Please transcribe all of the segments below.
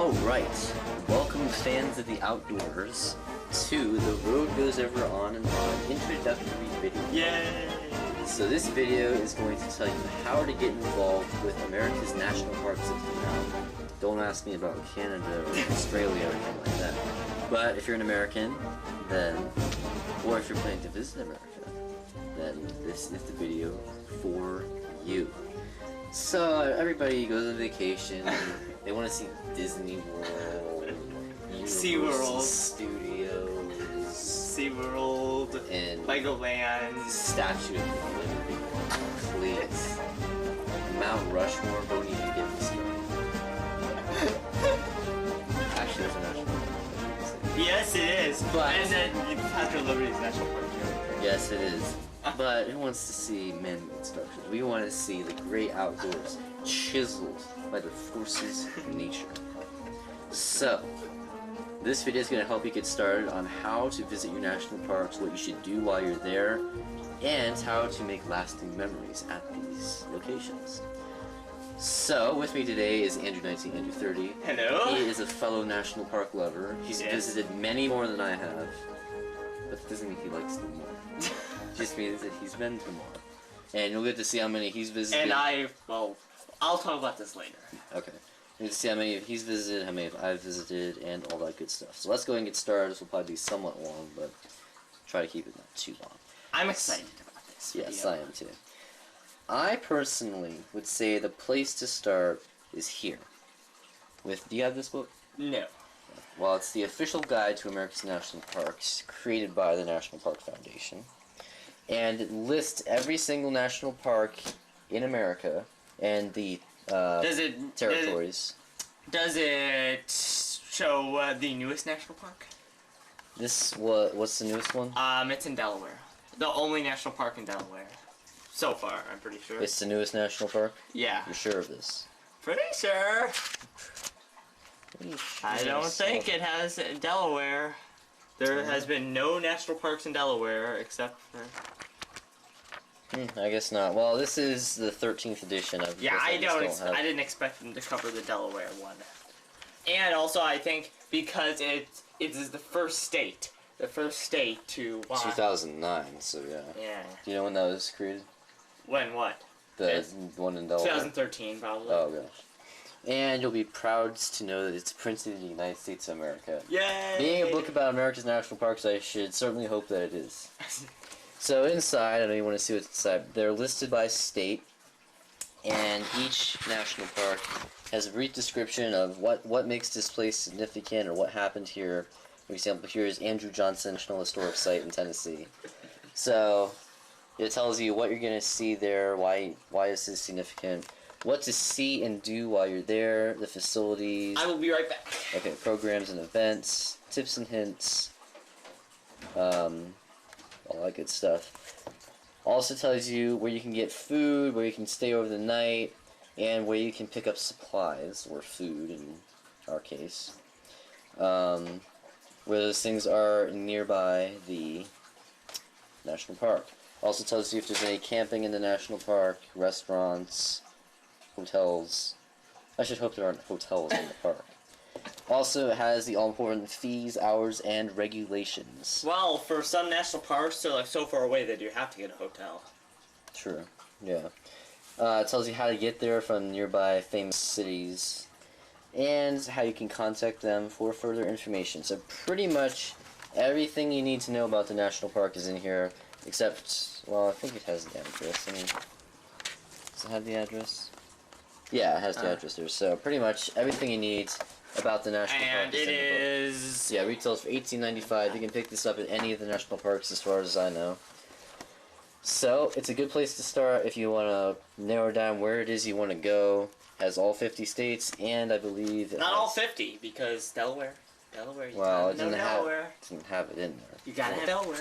Alright, welcome fans of the outdoors to The Road Goes Ever On and On introductory video. Yay! So this video is going to tell you how to get involved with America's national parks if you know. Don't ask me about Canada or Australia or anything like that. But if you're an American, then, or if you're planning to visit America, then this is the video for you. So everybody goes on vacation. They want to see Disney World, SeaWorld Studios, SeaWorld, and Legoland, Statue of Liberty, please. Mount Rushmore, don't even get me started. Actually, there's a national park. Yes, it is. But and then Statue of Liberty is national park too. Yes, it is. But who wants to see man-made structures? We want to see the great outdoors, chiseled by the forces of nature. So, this video is going to help you get started on how to visit your national parks, what you should do while you're there, and how to make lasting memories at these locations. So, with me today is Andrew19, Andrew30. Hello. He is a fellow national park lover. He's visited many more than I have, but that doesn't mean he likes them more. Just means that he's been to more. And you'll get to see how many he's visited. And well, I'll talk about this later. Okay. You'll get to see how many he's visited, how many I've visited, and all that good stuff. So let's go ahead and get started. This will probably be somewhat long, but try to keep it not too long. I'm excited about this video. Yes, I am too. I personally would say the place to start is here. Do you have this book? No. Well, it's the official guide to America's national parks, created by the National Park Foundation. And it lists every single national park in America and the territories. Does it show the newest national park? What's the newest one? It's in Delaware. The only national park in Delaware. So far, I'm pretty sure. It's the newest national park? Yeah. You're sure of this? Pretty sure. I don't think it has Delaware. There has been no national parks in Delaware except for... I guess not. Well, this is the 13th edition of. Yeah, I didn't expect them to cover the Delaware one. And also, I think because it is the first state to 2009. So yeah. Yeah. Do you know when that was created? When what? The one in Delaware. 2013, probably. Oh gosh. And you'll be proud to know that it's printed in the United States of America. Yay! Being a book about America's national parks, I should certainly hope that it is. So inside, I know you want to see what's inside. They're listed by state, and each national park has a brief description of what makes this place significant or what happened here. For example, here is Andrew Johnson National Historic Site in Tennessee. So it tells you what you're going to see there, why is this significant, what to see and do while you're there, the facilities. I will be right back. Okay, programs and events, tips and hints, all that good stuff. Also tells you where you can get food, where you can stay over the night, and where you can pick up supplies, or food in our case. Where those things are nearby the national park. Also tells you if there's any camping in the national park, restaurants, hotels. I should hope there aren't hotels in the park. Also, it has the all-important fees, hours, and regulations. Well, for some national parks, they're like so far away that you have to get a hotel. True. Yeah. It tells you how to get there from nearby famous cities, and how you can contact them for further information. So pretty much everything you need to know about the national park is in here, except, well, I think it has the address. I mean, does it have the address? Yeah, it has the address there. So pretty much everything you need about the national park. And it is... Yeah, retails for $18.95. You can pick this up at any of the national parks as far as I know. So, it's a good place to start if you want to narrow down where it is you want to go. It has all 50 states, and I believe Not all 50, because Delaware, you well, gotta know Delaware. It doesn't have it in there. You gotta have Delaware.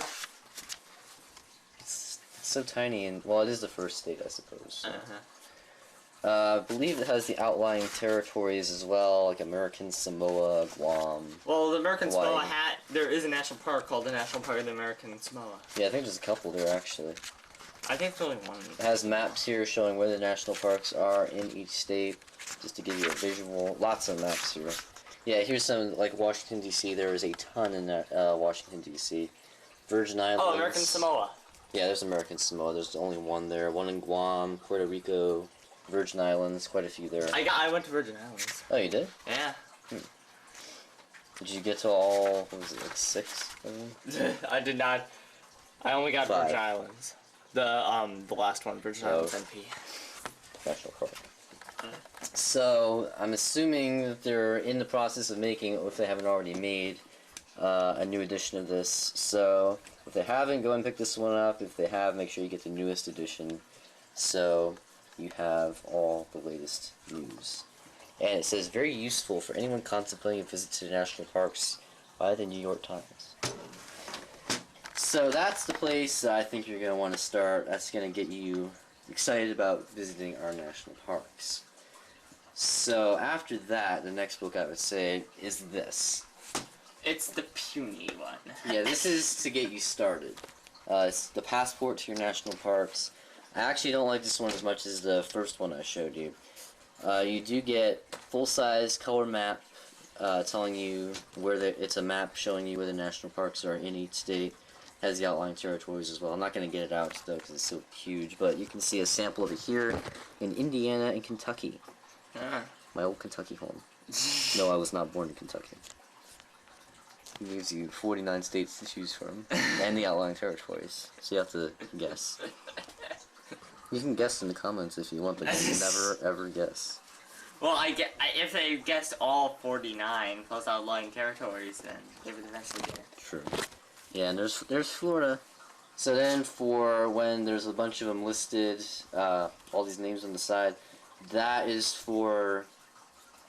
It's so tiny, and, well, it is the first state, I suppose. So. Uh-huh. I believe it has the outlying territories as well, like American Samoa, Guam. Well, the American Hawaii. Samoa there is a national park called the National Park of the American Samoa. Yeah, I think there's a couple there, actually. I think it's only one. It has maps here showing where the national parks are in each state, just to give you a visual. Lots of maps here. Yeah, here's some, like, Washington, D.C. There is a ton in Washington, D.C. Virgin Islands. Oh, American Samoa. Yeah, there's American Samoa. There's only one there. One in Guam, Puerto Rico, Virgin Islands. Quite a few there. I went to Virgin Islands. Oh, you did? Yeah. Did you get to all, what was it, like 6 of them? I did not. I only got 5. Virgin Islands. The last one, Virgin Islands NP. National Park. So, I'm assuming that they're in the process of making, if they haven't already made, a new edition of this. So, if they haven't, go and pick this one up. If they have, make sure you get the newest edition. So, you have all the latest news. And it says, very useful for anyone contemplating a visit to the national parks by the New York Times. So that's the place I think you're going to want to start. That's going to get you excited about visiting our national parks. So after that, the next book I would say is this. It's the puny one. Yeah, this is to get you started. It's the Passport to Your National Parks. I actually don't like this one as much as the first one I showed you. You do get full-size color map telling you where it's a map showing you where the national parks are in each state. Has the outlying territories as well. I'm not going to get it out though because it's so huge, but you can see a sample of it here in Indiana and Kentucky. My old Kentucky home. No, I was not born in Kentucky. It gives you 49 states to choose from and the outlying territories, so you have to guess. You can guess in the comments if you want, but you can never ever guess. Well, if they guessed all 49 plus outlying territories, then they would eventually get it. True. Yeah, and there's Florida. So then for when there's a bunch of them listed, all these names on the side, that is for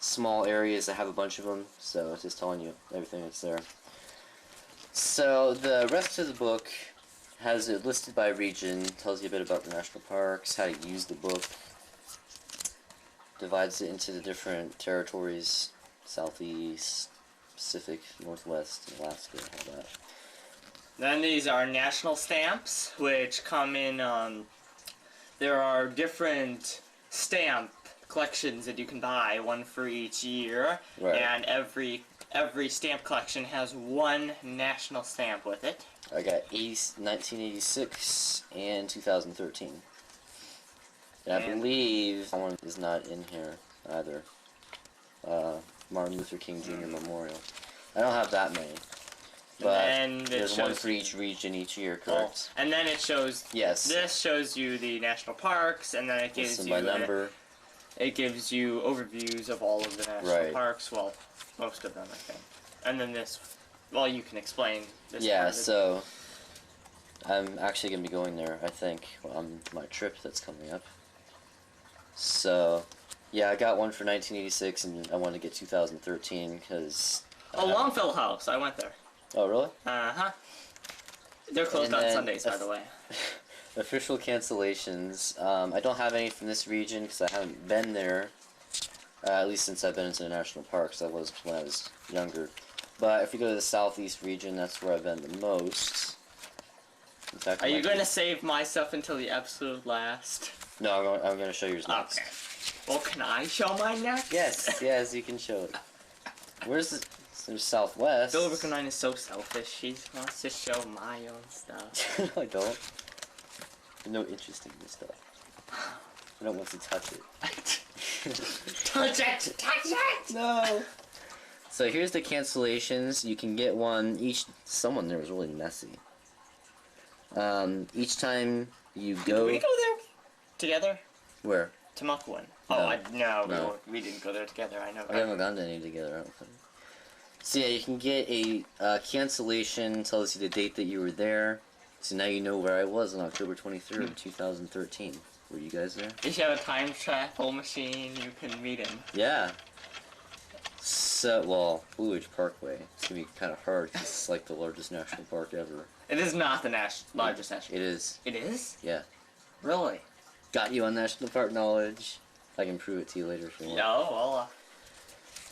small areas that have a bunch of them. So it's just telling you everything that's there. So the rest of the book has it listed by region, tells you a bit about the national parks, how to use the book, divides it into the different territories, Southeast, Pacific, Northwest, Alaska, all that. Then these are national stamps, which come in, there are different stamp collections that you can buy, one for each year, Right. and every stamp collection has one national stamp with it. I got 1986 and 2013. And I believe that one is not in here either. Martin Luther King Jr. Memorial. I don't have that many. But there's one for each region each year, correct? And then it shows. Yes. This shows you the national parks, and then it gives Listen you by number. It gives you overviews of all of the national Right. parks. Well, most of them, I think. And then this. Well, you can explain this. Yeah. part of it. So I'm actually gonna be going there. I think on my trip that's coming up. So yeah, I got one for 1986, and I wanted to get 2013 because. Oh, Longfellow House. I went there. Oh really? Uh-huh. They're closed on Sundays, by the way. Official cancellations. I don't have any from this region because I haven't been there, at least since I've been into the national parks. I was when I was younger. But if you go to the southeast region, that's where I've been the most. In fact, Are you going to save my stuff until the absolute last? No, I'm going to show yours next. Okay. Well, can I show mine next? Yes, you can show it. Where's the... There's Southwest. Bill Rickonine is so selfish. He wants to show my own stuff. No, I don't. There's no interest in this stuff. I don't want to touch it. Touch it! Touch it! No! So here's the cancellations. You can get one each... Someone there was really messy. Each time you go... Did we go there together? Where? To Muckwin. No. Oh, No. we didn't go there together. I know. We haven't gone to any together, I don't think. So yeah, you can get a cancellation, tells you the date that you were there. So now you know where I was on October 23rd, 2013. Were you guys there? If you have a time travel machine, you can meet him. Yeah. So, well, Blue Ridge Parkway. It's gonna be kind of hard 'cause it's like the largest national park ever. It is not the largest national. It is. It is? Yeah. Really? Got you on national park knowledge. I can prove it to you later if you want. No, well,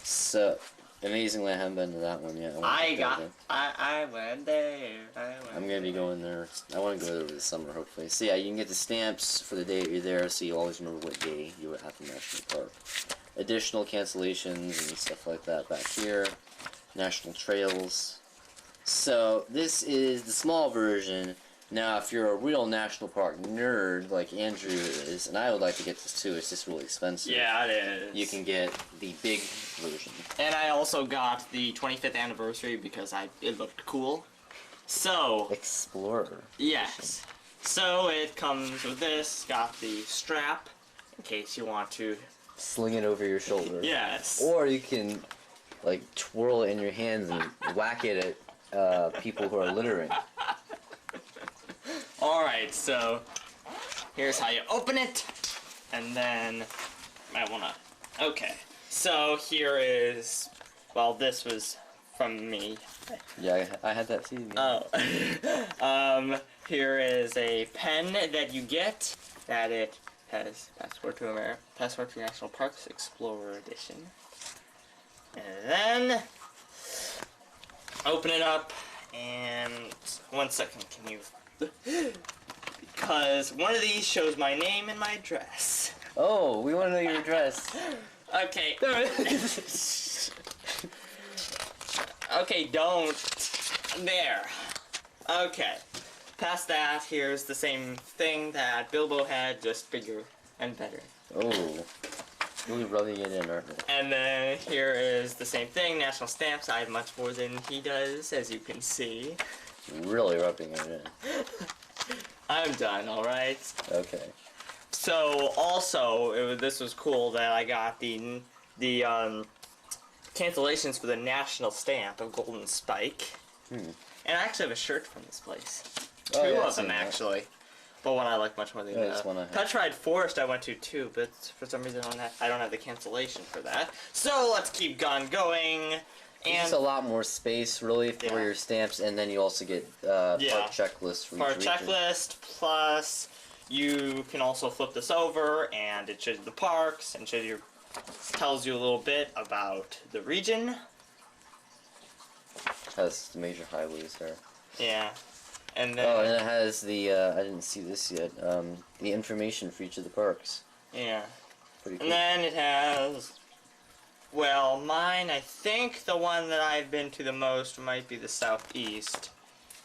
So, amazingly, I haven't been to that one yet. I went there. I'm gonna be going there. I want to go there over the summer, hopefully. So yeah, you can get the stamps for the day that you're there, so you always remember what day you were at the national park. additional cancellations and stuff like that back here. National trails. So this is the small version. Now, if you're a real national park nerd like Andrew is, and I would like to get this too, it's just really expensive. Yeah, it is. You can get the big version. And I also got the 25th anniversary because it looked cool. So, Explorer. yes. So it comes with this, got the strap, in case you want to... Sling it over your shoulder. Yes. Or you can, like, twirl it in your hands and whack it at people who are littering. Alright, so here's how you open it, and then I wanna... Okay, so here is... Well, this was from me. Yeah, I had that too. Yeah. Oh. Here is a pen that you get, that it has Passport to National Parks Explorer Edition. And then, open it up, and 1 second, can you... Because one of these shows my name and my address. Oh, we want to know your address. Okay. Okay, don't. There. Okay. Past that, here's the same thing that Bilbo had, just bigger and better. Oh, really rubbing it in, aren't we? And then here is the same thing, national stamps. I have much more than he does, as you can see. Really rubbing it in. I'm done, alright? Okay. So, also, this was cool that I got the cancellations for the national stamp of Golden Spike. And I actually have a shirt from this place. Two of them, actually. But one I like much more than the other. Petrified Forest I went to too, but for some reason I don't have the cancellation for that. So let's keep going. It's a lot more space, really, for your stamps, and then you also get park checklists for each Park region. checklist, plus you can also flip this over, and it shows you the parks, and tells you a little bit about the region. Has the major highways there. Yeah. And then, and it has the, I didn't see this yet, the information for each of the parks. Yeah. Pretty cool. And then it has, well, mine, I think the one that I've been to the most might be the Southeast,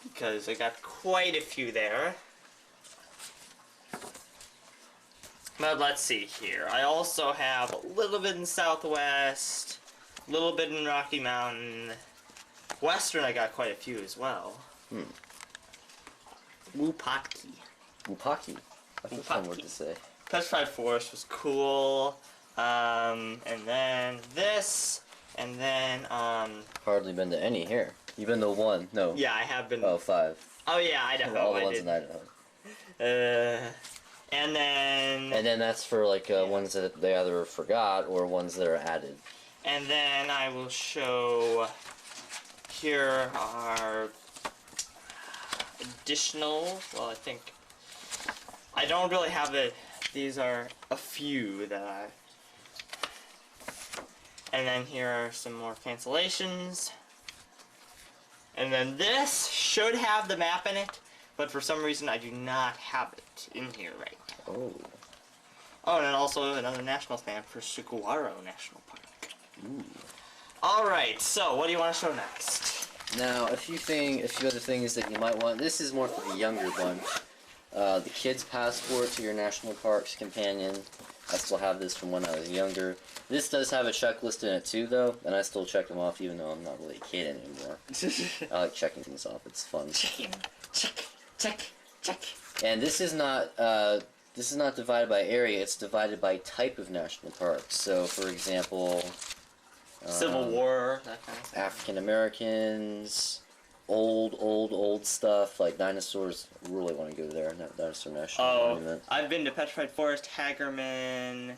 because I got quite a few there. But let's see here. I also have a little bit in Southwest, a little bit in Rocky Mountain. Western I got quite a few as well. Wupaki. Wupaki. That's a fun word to say. Petrified Forest was cool. And then this, and then, Hardly been to any here. You've been to one? No. Yeah, I have been. Oh, 5. Oh, yeah, Idaho. All the ones in Idaho. And then... And then that's for, like, ones that they either forgot or ones that are added. And then I will show... Here are additional... Well, I think... I don't really have it. These are a few that I... And then here are some more cancellations. And then this should have the map in it, but for some reason I do not have it in here right now. Oh. Oh, and then also another national stamp for Saguaro National Park. Ooh. Alright, so what do you want to show next? Now, a few other things that you might want. This is more for the younger one. The Kid's Passport to your National Parks Companion. I still have this from when I was younger. This does have a checklist in it too, though, and I still check them off even though I'm not really a kid anymore. I like checking things off. It's fun. Check. And this is not divided by area. It's divided by type of national park. So, for example, Civil War, that kind of thing. African Americans, old stuff like dinosaurs. Really want to go there. Dinosaur National Monument. I've been to Petrified Forest, Hagerman,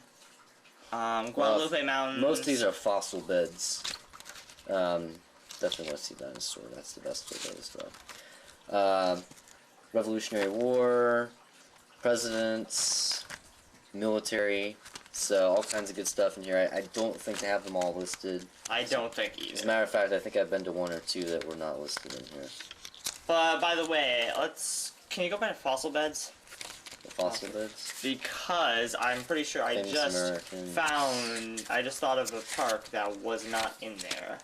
Guadalupe Mountains. Most of these are fossil beds. Definitely want to see dinosaur. That's the best of those stuff. Revolutionary War, presidents, military. So all kinds of good stuff in here. I don't think they have them all listed. I don't think either. As a matter of fact, I think I've been to one or two that were not listed in here. But by the way, can you go back to fossil beds? The fossil beds? Because I'm pretty sure I just thought of a park that was not in there.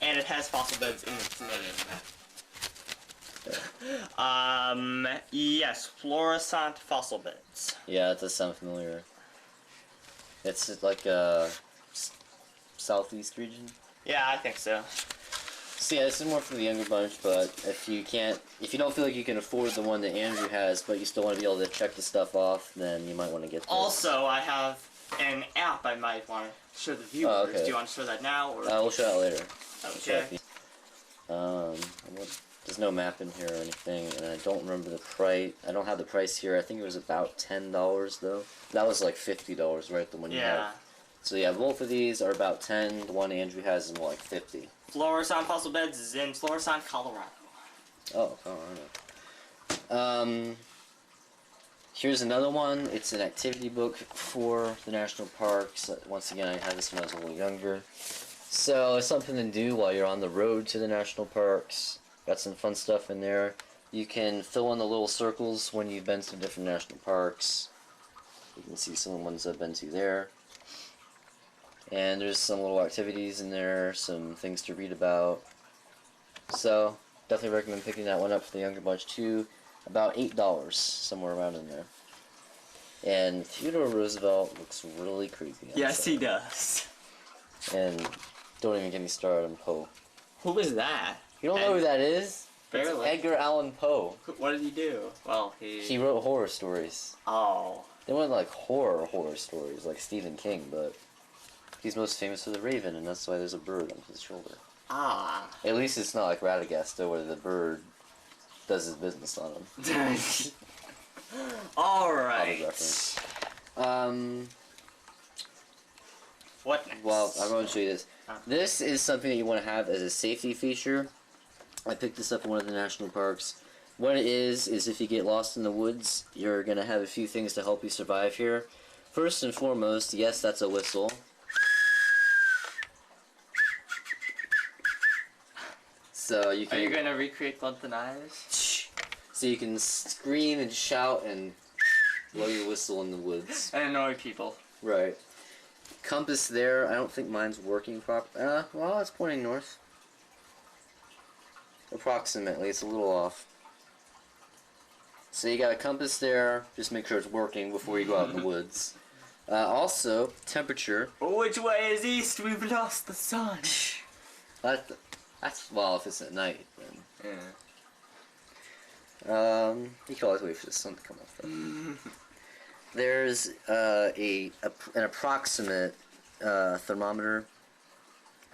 And it has fossil beds in its name. Yes, fluorescent fossil beds. Yeah, it does sound familiar. It's like a southeast region? Yeah, I think so. So yeah, this is more for the younger bunch, but if you don't feel like you can afford the one that Andrew has, but you still want to be able to check the stuff off, then you might want to get this. Also, I have an app I might want to show the viewers. Oh, okay. Do you want to show that now? Or? We'll show that later. Okay. There's no map in here or anything, and I don't remember the price. I don't have the price here. I think it was about $10 though. That was like $50, right? The one you have. So yeah, both of these are about 10. The one Andrew has is more like 50. Fluorescent fossil beds is in Fluorescent, Colorado. Oh, Colorado. Here's another one. It's an activity book for the national parks. Once again, I had this when I was a little younger. So it's something to do while you're on the road to the national parks. Got some fun stuff in there. You can fill in the little circles when you've been to different national parks. You can see some of the ones I've been to there. And there's some little activities in there, some things to read about. So, definitely recommend picking that one up for the younger bunch too. About $8, somewhere around in there. And Theodore Roosevelt looks really creepy. Yes, he does. And don't even get me started on Poe. Who is that? You don't know who that is? Barely. It's Edgar Allan Poe. What did he do? Well, he wrote horror stories. Oh. They weren't like horror stories like Stephen King, but he's most famous for The Raven, and that's why there's a bird on his shoulder. Ah. At least it's not like Radagast, where the bird does his business on him. Alright. What next? Well, I'm going to show you this. This is something that you want to have as a safety feature. I picked this up in one of the national parks. What it is if you get lost in the woods, you're going to have a few things to help you survive here. First and foremost, yes, that's a whistle. So you can... Are you going to recreate Blunt and Eyes? So you can scream and shout and blow your whistle in the woods. And annoy people. Right. Compass there, I don't think mine's working properly. Well, it's pointing north. Approximately, it's a little off. So you got a compass there, just make sure it's working before you go out in the woods. Also, temperature. Which way is east? We've lost the sun. That's well, if it's at night, then. Yeah. You can always wait for the sun to come up. There's an approximate thermometer.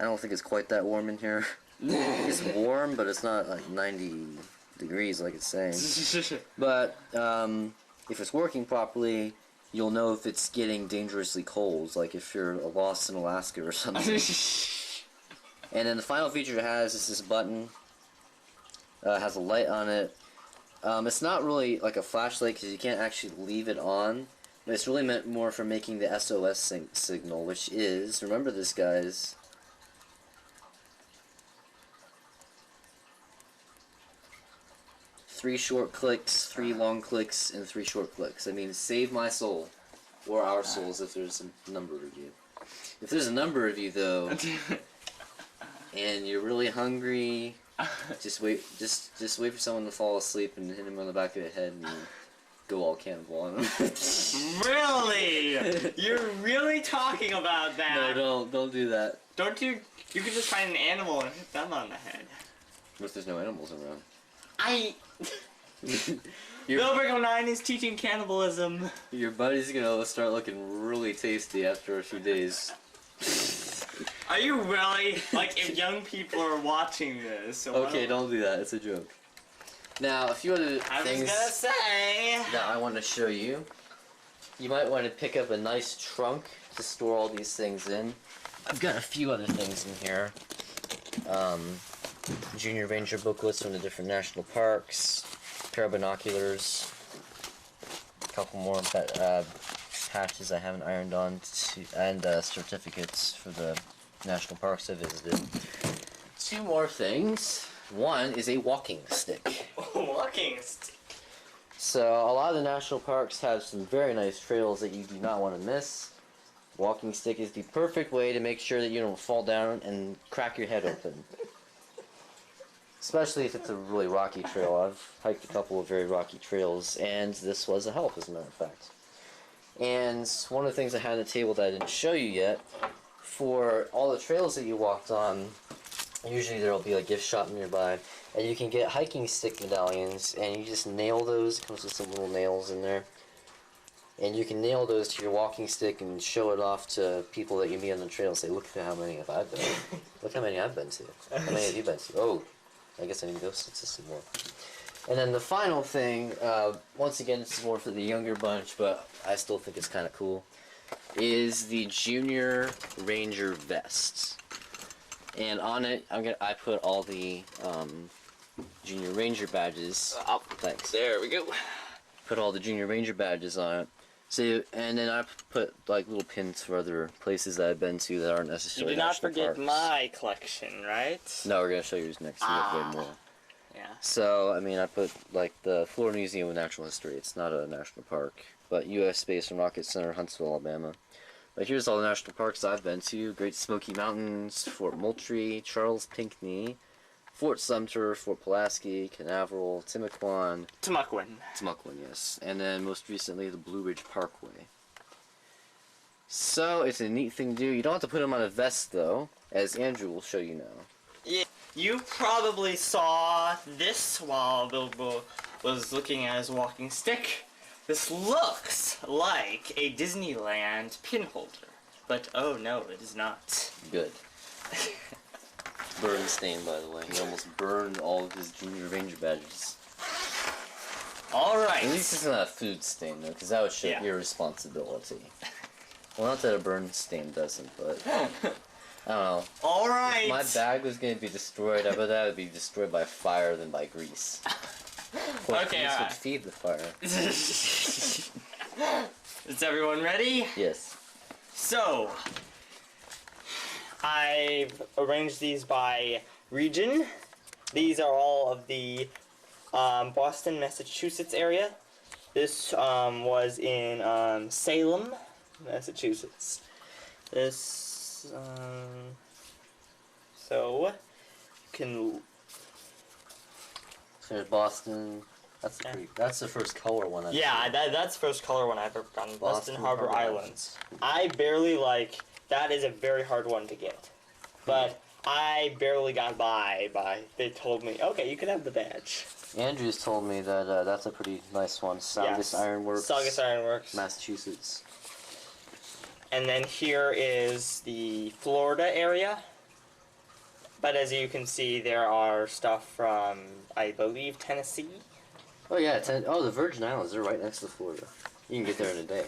I don't think it's quite that warm in here. It's warm, but it's not like 90 degrees like it's saying. But if it's working properly, you'll know if it's getting dangerously cold, like if you're lost in Alaska or something. And then the final feature it has is this button. It has a light on it. It's not really like a flashlight because you can't actually leave it on, but it's really meant more for making the SOS signal, which is, remember this guys, 3 short clicks, 3 long clicks, and 3 short clicks. That means save my soul, or our souls if there's a number of you. If there's a number of you though, and you're really hungry, just wait for someone to fall asleep and hit him on the back of the head and go all cannibal on him. Really? You're really talking about that? No, don't do that. Don't you? You could just find an animal and hit them on the head. What if there's no animals around? Bill Brigham 9 is teaching cannibalism. Your buddy's gonna start looking really tasty after a few days. Are you really? Like, if young people are watching this... So okay, don't do that. It's a joke. Now, a few other things I was gonna say... that I want to show you. You might want to pick up a nice trunk to store all these things in. I've got a few other things in here. Junior Ranger booklets from the different national parks. Pair of binoculars. A couple more patches I haven't ironed on. And certificates for the national parks I visited. 2 more things. One is a walking stick. Walking stick. So a lot of the national parks have some very nice trails that you do not want to miss. Walking stick is the perfect way to make sure that you don't fall down and crack your head open. Especially if it's a really rocky trail. I've hiked a couple of very rocky trails, and this was a help, as a matter of fact. And one of the things I had on the table that I didn't show you yet, for all the trails that you walked on, usually there will be a gift shop nearby, and you can get hiking stick medallions, and you just nail those. It comes with some little nails in there. And you can nail those to your walking stick and show it off to people that you meet on the trail and say, look at how many have I been to. Look how many I've been to. How many have you been to? Oh, I guess I need to go to some more. And then the final thing, once again, this is more for the younger bunch, but I still think it's kind of cool, is the Junior Ranger vest. And on it, I put all the Junior Ranger badges. Oh, thanks. There we go. Put all the Junior Ranger badges on it. So, and then I put like little pins for other places that I've been to that aren't necessarily You did not national forget parks. my collection, right? No, we're gonna show yours next. We have way more. Yeah. So, I mean, I put like the Florida Museum of Natural History. It's not a national park, but U.S. Space and Rocket Center, Huntsville, Alabama. But here's all the national parks I've been to: Great Smoky Mountains, Fort Moultrie, Charles Pinckney, Fort Sumter, Fort Pulaski, Canaveral, Timucuan, yes. And then most recently, the Blue Ridge Parkway. So, it's a neat thing to do. You don't have to put them on a vest, though, as Andrew will show you now. Yeah, you probably saw this while Bilbo was looking at his walking stick. This looks like a Disneyland pin holder. But, oh no, it is not. Good. Burn stain, by the way. He almost burned all of his Junior Ranger badges. Alright. At least it's not a food stain, though, because that would show irresponsibility. Well, not that a burn stain doesn't, but I don't know. Alright. If my bag was going to be destroyed, I bet that would be destroyed by fire than by grease. Okay, grease would feed the fire. Is everyone ready? Yes. So, I've arranged these by region. These are all of the Boston, Massachusetts area. This was in Salem, Massachusetts. This, so, you can... So there's Boston. That's the first color one. That's the first color one I've ever gotten. Boston Harbor Islands. I barely that is a very hard one to get. But I barely got by. They told me, okay, you can have the badge. Andrews told me that that's a pretty nice one. Saugus Ironworks. Saugus Ironworks. Massachusetts. And then here is the Florida area. But as you can see, there are stuff from, I believe, Tennessee. Oh yeah, the Virgin Islands. They're right next to Florida. You can get there in a day.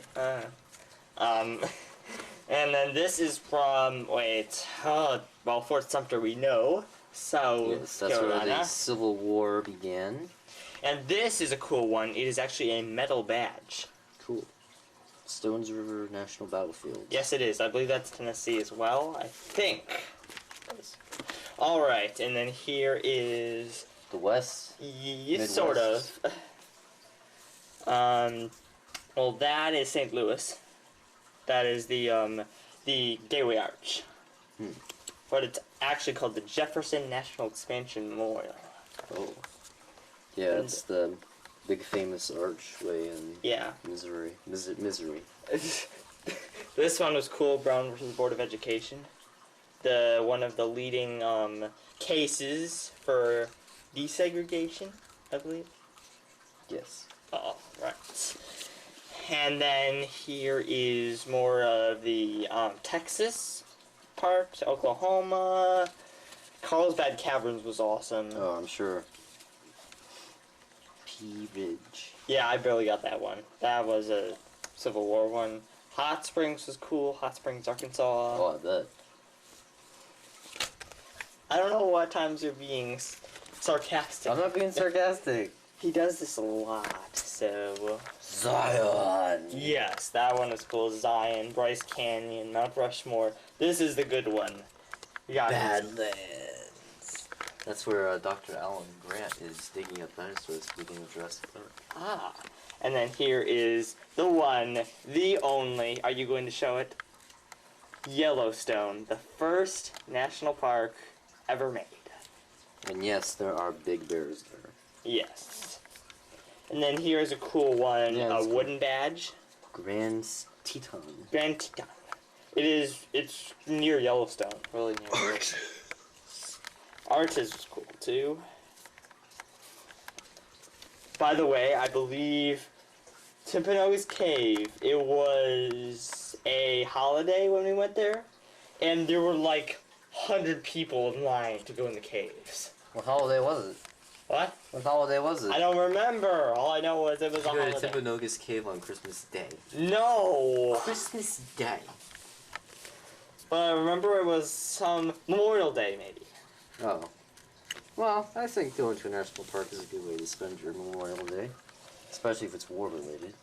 And then this is from, Fort Sumter we know. So, yes, that's where the Civil War began. And this is a cool one. It is actually a metal badge. Cool. Stones River National Battlefield. Yes, it is. I believe that's Tennessee as well. I think. Alright, and then here is... The West? Yes, sort of. Well, that is St. Louis. That is the Gateway Arch. But it's actually called the Jefferson National Expansion Memorial. Oh. Yeah, it's the big famous archway in Missouri. Missouri. This one was cool, Brown versus Board of Education. One of the leading cases for desegregation, I believe. Yes. Oh, right. And then here is more of the Texas part, Oklahoma. Carlsbad Caverns was awesome. Oh, I'm sure. Pea Ridge. Yeah, I barely got that one. That was a Civil War one. Hot Springs was cool. Hot Springs, Arkansas. Oh, I bet. I don't know what times you're being sarcastic. I'm not being sarcastic. He does this a lot, so... Zion! Yes, that one was cool. Zion, Bryce Canyon, Mount Rushmore. This is the good one. We got Badlands. That's where Dr. Alan Grant is digging up dinosaurs at the beginning of Jurassic Park. Ah. And then here is the one, the only, are you going to show it? Yellowstone, the first national park ever made. And yes, there are big bears there. Yes. And then here's a cool one, a wooden badge. Grand Teton. Grand Teton. It's near Yellowstone, really near. Art is cool too. By the way, I believe Timpanogos Cave, it was a holiday when we went there, and there were like 100 people in line to go in the caves. What holiday was it? What? What holiday was it? I don't remember. All I know was it was a holiday. You go to Timpanogos Cave on Christmas Day. No! Christmas Day. But I remember it was some Memorial Day, maybe. Oh. Well, I think going to a national park is a good way to spend your Memorial Day. Especially if it's war-related.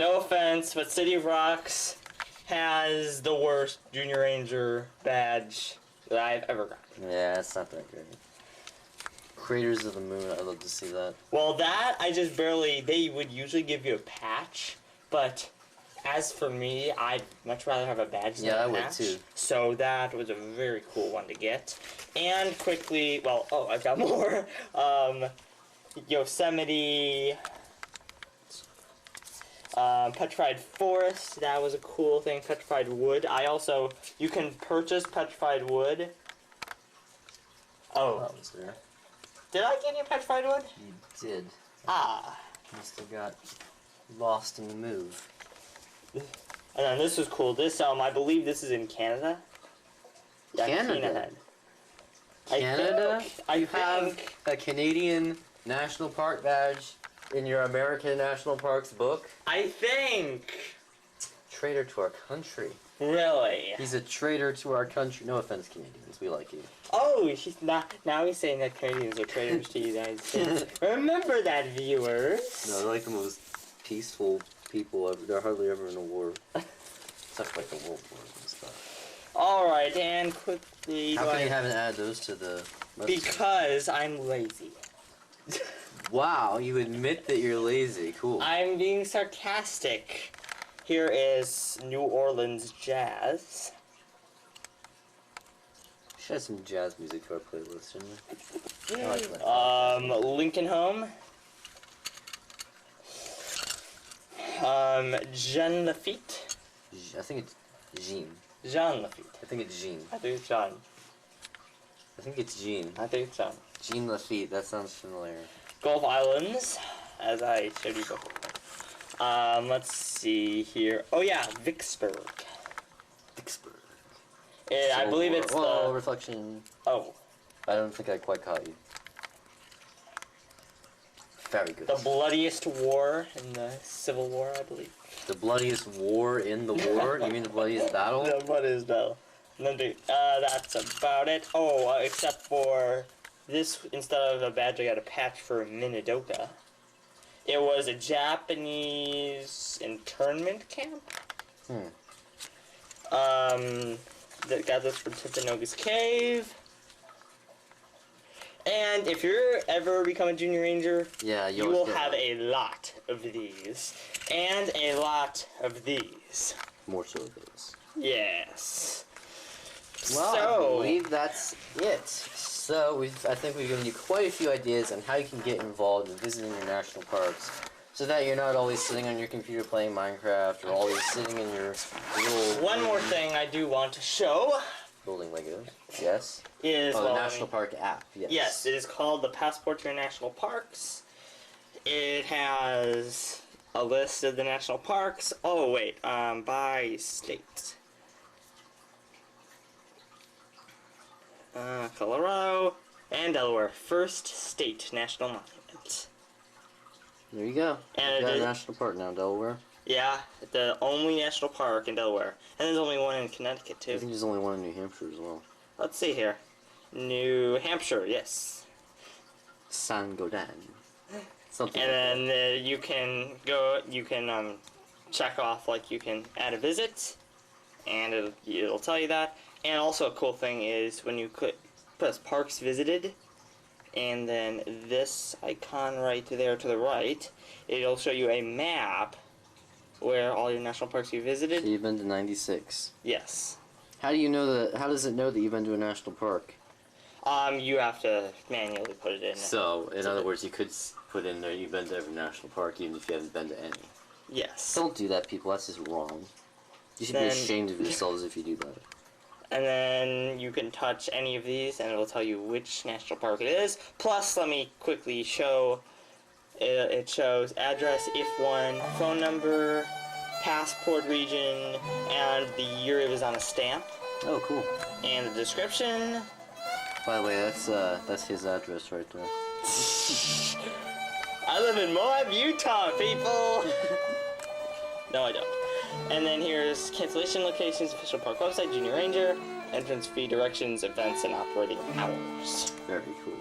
No offense, but City of Rocks has the worst Junior Ranger badge that I've ever gotten. Yeah, it's not that great. Craters of the Moon, I'd love to see that. Well, that, I just barely... They would usually give you a patch, but as for me, I'd much rather have a badge than a patch. Yeah, I would too. So that was a very cool one to get. And quickly, well, oh, I've got more. Yosemite... Petrified Forest, that was a cool thing. Petrified Wood. You can purchase Petrified Wood. Oh. That was there. Did I get you Petrified Wood? You did. Ah. Must have got lost in the move. And then this was cool. This, I believe this is in Canada. Yeah, Canada? Canada? I have think a Canadian National Park badge in your American National Parks book? I think. Traitor to our country. Really? He's a traitor to our country. No offense, Canadians. We like you. Oh, now he's saying that Canadians are traitors to the United States. Remember that, viewers. No, they're like the most peaceful people ever. They're hardly ever in a war. Except like the World Wars and stuff. Alright, and quickly... How come you haven't added those to the website? Because I'm lazy. Wow, you admit that you're lazy. Cool. I'm being sarcastic. Here is New Orleans jazz. We should add some jazz music to our playlist, shouldn't we? I like that. Lincoln Home. Jean Lafitte. I think it's Jean. Jean Lafitte. I think it's Jean. I think it's Jean. I think it's Jean. I think it's Jean. Jean Lafitte, that sounds familiar. Gulf Islands, as I showed you before. Let's see here. Oh yeah, Vicksburg. Vicksburg. I believe it's the... Reflection. Oh. I don't think I quite caught you. Very good. The bloodiest war in the Civil War, I believe. The bloodiest war in the war? You mean the bloodiest battle? The bloodiest battle. That's about it. Oh, except for this, instead of a badge, I got a patch for Minidoka. It was a Japanese internment camp. That got this from Timpanogos Cave. And if you're ever become a Junior Ranger, yeah, you will have a lot of these. And a lot of these. More so of those. Yes. Well, so, I believe that's it. So, I think we've given you quite a few ideas on how you can get involved in visiting your national parks, so that you're not always sitting on your computer playing Minecraft, or always sitting in your little... One more thing I do want to show. Building Legos, yes. Is, the National Park app, yes. Yes, it is called the Passport to Your National Parks. It has a list of the national parks. Oh, wait, by state. Colorado and Delaware. First state national monument. There you go. And you got a national park now, Delaware. Yeah, the only national park in Delaware. And there's only one in Connecticut, too. I think there's only one in New Hampshire as well. Let's see here. New Hampshire, yes. San Gaudin. Something and then you can go, check off, like, you can add a visit, and it'll tell you that. And also a cool thing is when you put parks visited, and then this icon right there to the right, it'll show you a map where all your national parks you visited. So you've been to 96. Yes. How do you know that? How does it know that you've been to a national park? You have to manually put it in. So, in other words, you could put in there you've been to every national park even if you haven't been to any. Yes. Don't do that, people. That's just wrong. You should be ashamed of yourselves if you do that. And then you can touch any of these and it'll tell you which national park it is. Plus, let me quickly show, it shows address if one, phone number, passport region, and the year it was on a stamp. Oh, cool. And the description. By the way, that's his address right there. I live in Moab, Utah, people! No, I don't. And then here's cancellation locations, official park website, junior ranger, entrance fee, directions, events, and operating hours. Very cool.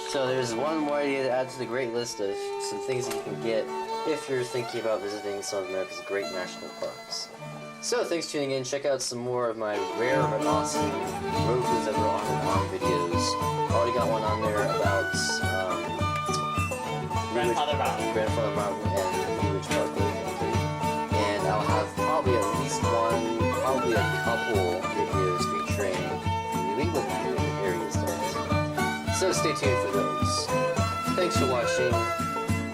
So there's one more idea to add to the great list of some things that you can get if you're thinking about visiting some of America's great national parks. So thanks for tuning in. Check out some more of my rare but awesome road foods that were on videos. Already got one on there about Grandfather Mountain. Grandfather Mountain and Blue Ridge Park. And I'll have probably at least one, probably a couple videos featuring New England areas done. So stay tuned for those. Thanks for watching.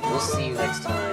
We'll see you next time.